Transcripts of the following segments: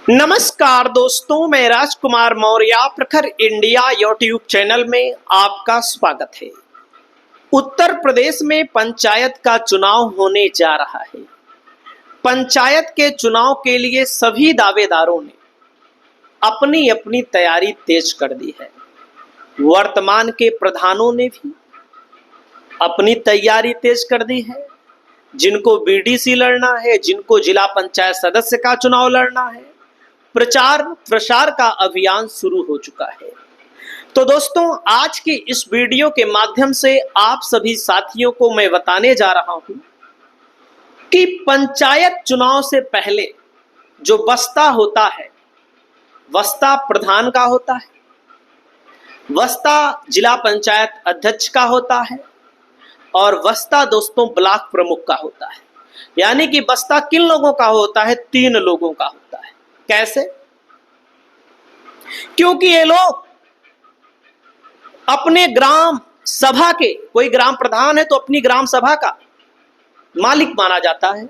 नमस्कार दोस्तों, मैं राजकुमार मौर्य प्रखर इंडिया यूट्यूब चैनल में आपका स्वागत है। उत्तर प्रदेश में पंचायत का चुनाव होने जा रहा है। पंचायत के चुनाव के लिए सभी दावेदारों ने अपनी अपनी तैयारी तेज कर दी है। वर्तमान के प्रधानों ने भी अपनी तैयारी तेज कर दी है। जिनको बीडीसी लड़ना है, जिनको जिला पंचायत सदस्य का चुनाव लड़ना है, प्रचार प्रसार का अभियान शुरू हो चुका है। तो दोस्तों, आज की इस वीडियो के माध्यम से आप सभी साथियों को मैं बताने जा रहा हूं कि पंचायत चुनाव से पहले जो बस्ता होता है, बस्ता प्रधान का होता है, बस्ता जिला पंचायत अध्यक्ष का होता है और बस्ता दोस्तों ब्लॉक प्रमुख का होता है। यानी कि बस्ता किन लोगों का होता है? 3 लोगों का होता है। कैसे? क्योंकि ये लोग अपने ग्राम सभा के, कोई ग्राम प्रधान है तो अपनी ग्राम सभा का मालिक माना जाता है।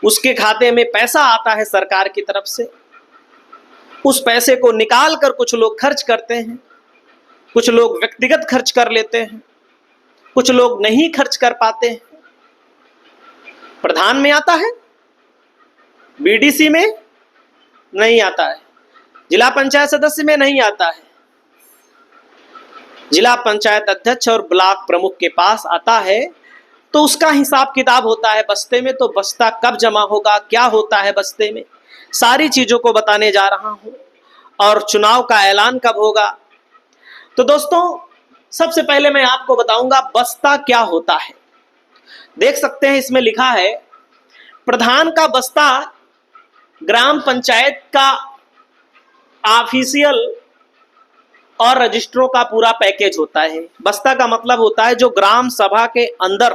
उसके खाते में पैसा आता है सरकार की तरफ से। उस पैसे को निकाल कर कुछ लोग खर्च करते हैं, कुछ लोग व्यक्तिगत खर्च कर लेते हैं, कुछ लोग नहीं खर्च कर पाते हैं। प्रधान में आता है, बीडीसी में नहीं आता है, जिला पंचायत सदस्य में नहीं आता है, जिला पंचायत अध्यक्ष और ब्लॉक प्रमुख के पास आता है। तो उसका हिसाब किताब होता है बस्ते में। तो बस्ता कब जमा होगा, क्या होता है बस्ते में, सारी चीजों को बताने जा रहा हूं। और चुनाव का ऐलान कब होगा। तो दोस्तों, सबसे पहले मैं आपको बताऊंगा बस्ता क्या होता है। देख सकते हैं इसमें लिखा है, प्रधान का बस्ता ग्राम पंचायत का ऑफिशियल और रजिस्ट्रों का पूरा पैकेज होता है। बस्ता का मतलब होता है जो ग्राम सभा के अंदर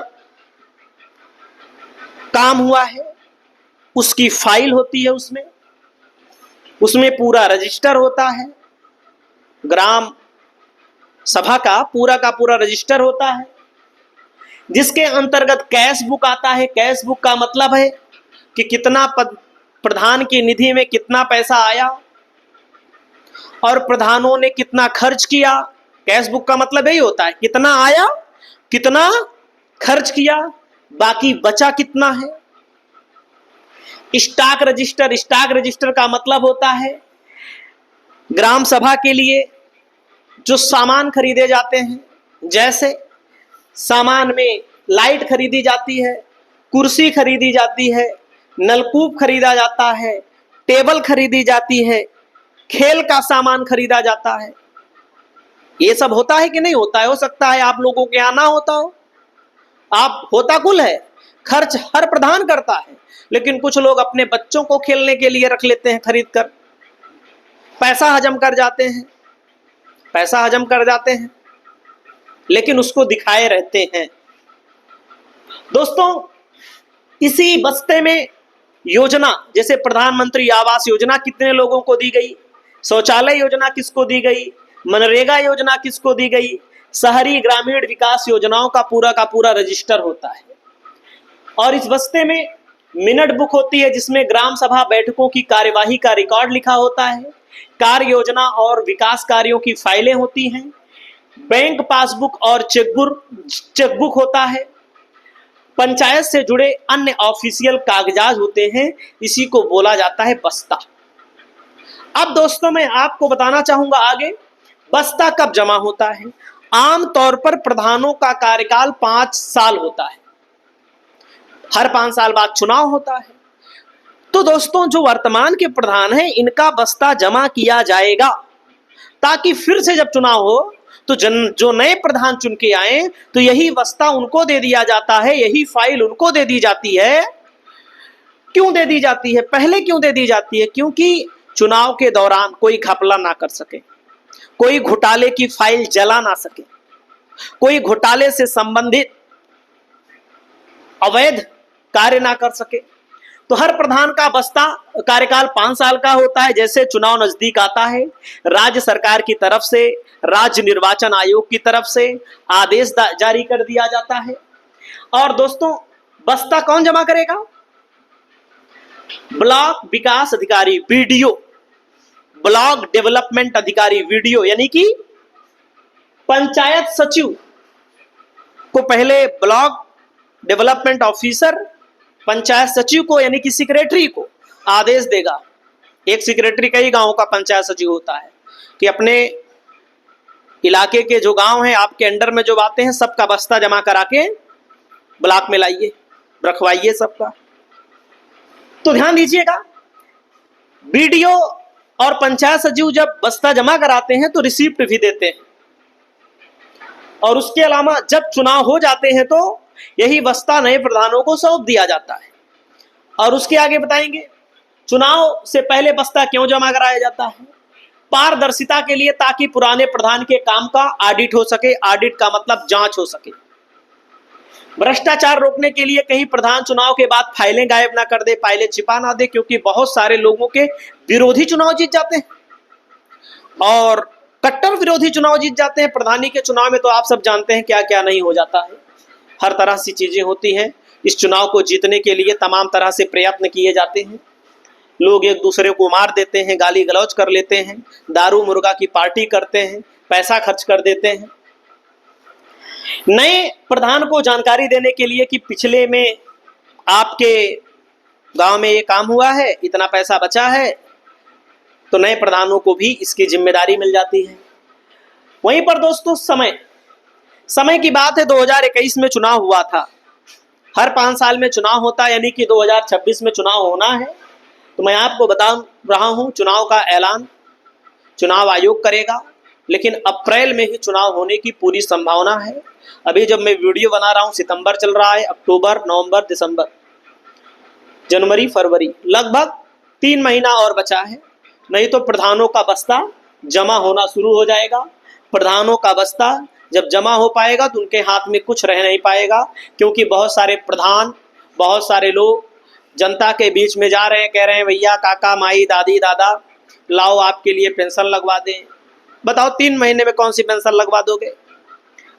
काम हुआ है, उसकी फाइल होती है, उसमें पूरा रजिस्टर होता है। ग्राम सभा का पूरा रजिस्टर होता है, जिसके अंतर्गत कैश बुक आता है। कैश बुक का मतलब है कि कितना प्रधान की निधि में कितना पैसा आया और प्रधानों ने कितना खर्च किया। कैश बुक का मतलब यही होता है, कितना आया, कितना खर्च किया, बाकी बचा कितना है। स्टॉक रजिस्टर का मतलब होता है ग्राम सभा के लिए जो सामान खरीदे जाते हैं। जैसे सामान में लाइट खरीदी जाती है, कुर्सी खरीदी जाती है, नलकूप खरीदा जाता है, टेबल खरीदी जाती है, खेल का सामान खरीदा जाता है। ये सब होता है कि नहीं होता है? हो सकता है आप लोगों के यहां ना होता हो, आप होता कुल है। खर्च हर प्रधान करता है, लेकिन कुछ लोग अपने बच्चों को खेलने के लिए रख लेते हैं खरीद कर, पैसा हजम कर जाते हैं, लेकिन उसको दिखाए रहते हैं। दोस्तों, इसी बस्ते में योजना, जैसे प्रधानमंत्री आवास योजना कितने लोगों को दी गई, शौचालय योजना किसको दी गई, मनरेगा योजना किसको दी गई, शहरी ग्रामीण विकास योजनाओं का पूरा रजिस्टर होता है। और इस बस्ते में मिनट बुक होती है, जिसमें ग्राम सभा बैठकों की कार्यवाही का रिकॉर्ड लिखा होता है। कार्य योजना और विकास कार्यों की फाइलें होती हैं। बैंक पासबुक और चेकबुक होता है। पंचायत से जुड़े अन्य ऑफिशियल कागजात होते हैं। इसी को बोला जाता है बस्ता। अब दोस्तों, मैं आपको बताना चाहूंगा आगे बस्ता कब जमा होता है। आमतौर पर प्रधानों का कार्यकाल 5 साल होता है। हर 5 साल बाद चुनाव होता है। तो दोस्तों, जो वर्तमान के प्रधान हैं, इनका बस्ता जमा किया जाएगा ताकि फिर से जब चुनाव हो तो जो नए प्रधान चुन के आए तो यही बस्ता उनको दे दिया जाता है, यही फाइल उनको दे दी जाती है। क्यों दे दी जाती है? पहले क्यों दे दी जाती है? क्योंकि चुनाव के दौरान कोई घपला ना कर सके, कोई घोटाले की फाइल जला ना सके, कोई घोटाले से संबंधित अवैध कार्य ना कर सके। तो हर प्रधान का बस्ता कार्यकाल 5 साल का होता है। जैसे चुनाव नजदीक आता है, राज्य सरकार की तरफ से, राज्य निर्वाचन आयोग की तरफ से आदेश जारी कर दिया जाता है। और दोस्तों, बस्ता कौन जमा करेगा? ब्लॉक विकास अधिकारी बीडीओ, ब्लॉक डेवलपमेंट अधिकारी वीडीओ, यानी कि पंचायत सचिव को पहले ब्लॉक डेवलपमेंट ऑफिसर पंचायत सचिव को यानी कि सेक्रेटरी को आदेश देगा। एक सेक्रेटरी कई गांवों का पंचायत सचिव होता है कि अपने इलाके के जो गांव हैं आपके अंडर में जो आते हैं सबका बस्ता जमा करा के ब्लॉक में लाइए, रखवाइए सबका। तो ध्यान दीजिएगा, बीडीओ और पंचायत सचिव जब बस्ता जमा कराते हैं तो रिसिप्ट भी देते हैं, और उसके अलावा जब चुनाव हो जाते हैं तो यही बस्ता नए प्रधानों को सौंप दिया जाता है। और उसके आगे बताएंगे चुनाव से पहले बस्ता क्यों जमा कराया जाता है। पारदर्शिता के लिए, ताकि पुराने प्रधान के काम का ऑडिट हो सके। ऑडिट का मतलब जांच हो सके। भ्रष्टाचार रोकने के लिए कहीं प्रधान चुनाव के बाद फाइलें गायब ना कर दे, फाइलें छिपा ना दे, क्योंकि बहुत सारे लोगों के विरोधी चुनाव जीत जाते हैं और कट्टर विरोधी चुनाव जीत जाते हैं। प्रधानी के चुनाव में तो आप सब जानते हैं क्या क्या नहीं हो जाता है, हर तरह से चीजें होती हैं। इस चुनाव को जीतने के लिए तमाम तरह से प्रयत्न किए जाते हैं। लोग एक दूसरे को मार देते हैं, गाली गलौज कर लेते हैं, दारू मुर्गा की पार्टी करते हैं, पैसा खर्च कर देते हैं। नए प्रधान को जानकारी देने के लिए कि पिछले में आपके गांव में ये काम हुआ है, इतना पैसा बचा है, तो नए प्रधानों को भी इसकी जिम्मेदारी मिल जाती है। वहीं पर दोस्तों समय की बात है, 2021 में चुनाव हुआ था। हर 5 साल में चुनाव होता है, यानी कि 2026 में चुनाव होना है। तो मैं आपको बता रहा हूं, चुनाव का ऐलान चुनाव आयोग करेगा, लेकिन अप्रैल में ही चुनाव होने की पूरी संभावना है। अभी जब मैं वीडियो बना रहा हूं सितंबर चल रहा है, अक्टूबर, नवंबर, दिसंबर, जनवरी, फरवरी, लगभग 3 महीना और बचा है। नहीं तो प्रधानों का बस्ता जमा होना शुरू हो जाएगा। प्रधानों का बस्ता जब जमा हो पाएगा तो उनके हाथ में कुछ रह नहीं पाएगा, क्योंकि बहुत सारे प्रधान, बहुत सारे लोग जनता के बीच में जा रहे हैं, कह रहे हैं भैया, काका, माई, दादी, दादा, लाओ आपके लिए पेंशन लगवा दें। बताओ 3 महीने में कौन सी पेंशन लगवा दोगे?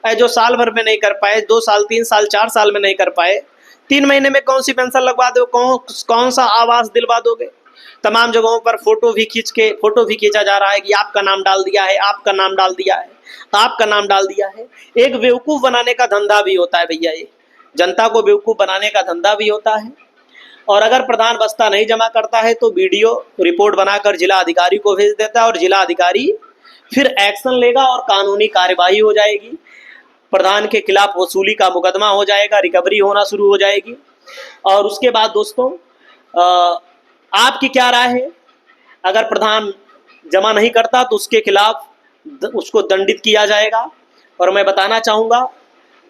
जो साल भर में नहीं कर पाए, 2 साल, 3 साल, 4 साल में नहीं कर पाए, 3 महीने में कौन सी पेंशन लगवा दो? कौन सा आवास दिलवा दोगे? तमाम जगहों पर फोटो भी खींचा जा रहा है कि आपका नाम डाल दिया है, आपका नाम डाल दिया है, आपका नाम डाल दिया है। एक बेवकूफ बनाने का धंधा भी होता है भैया, ये जनता को बेवकूफ बनाने का धंधा भी होता है। और अगर प्रधान बस्ता नहीं जमा करता है तो वीडियो रिपोर्ट बनाकर जिला अधिकारी को भेज देता है, और जिला अधिकारी फिर एक्शन लेगा और कानूनी कार्यवाही हो जाएगी। प्रधान के खिलाफ वसूली का मुकदमा हो जाएगा, रिकवरी होना शुरू हो जाएगी। और उसके बाद दोस्तों आपकी क्या राय है? अगर प्रधान जमा नहीं करता तो उसके खिलाफ उसको दंडित किया जाएगा। और मैं बताना चाहूँगा,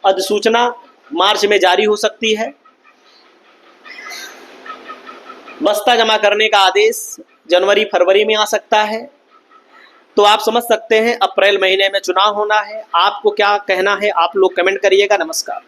अधिसूचना मार्च में जारी हो सकती है। बस्ता जमा करने का आदेश जनवरी, फरवरी में आ सकता है। तो आप समझ सकते हैं अप्रैल महीने में चुनाव होना है। आपको क्या कहना है आप लोग कमेंट करिएगा। नमस्कार।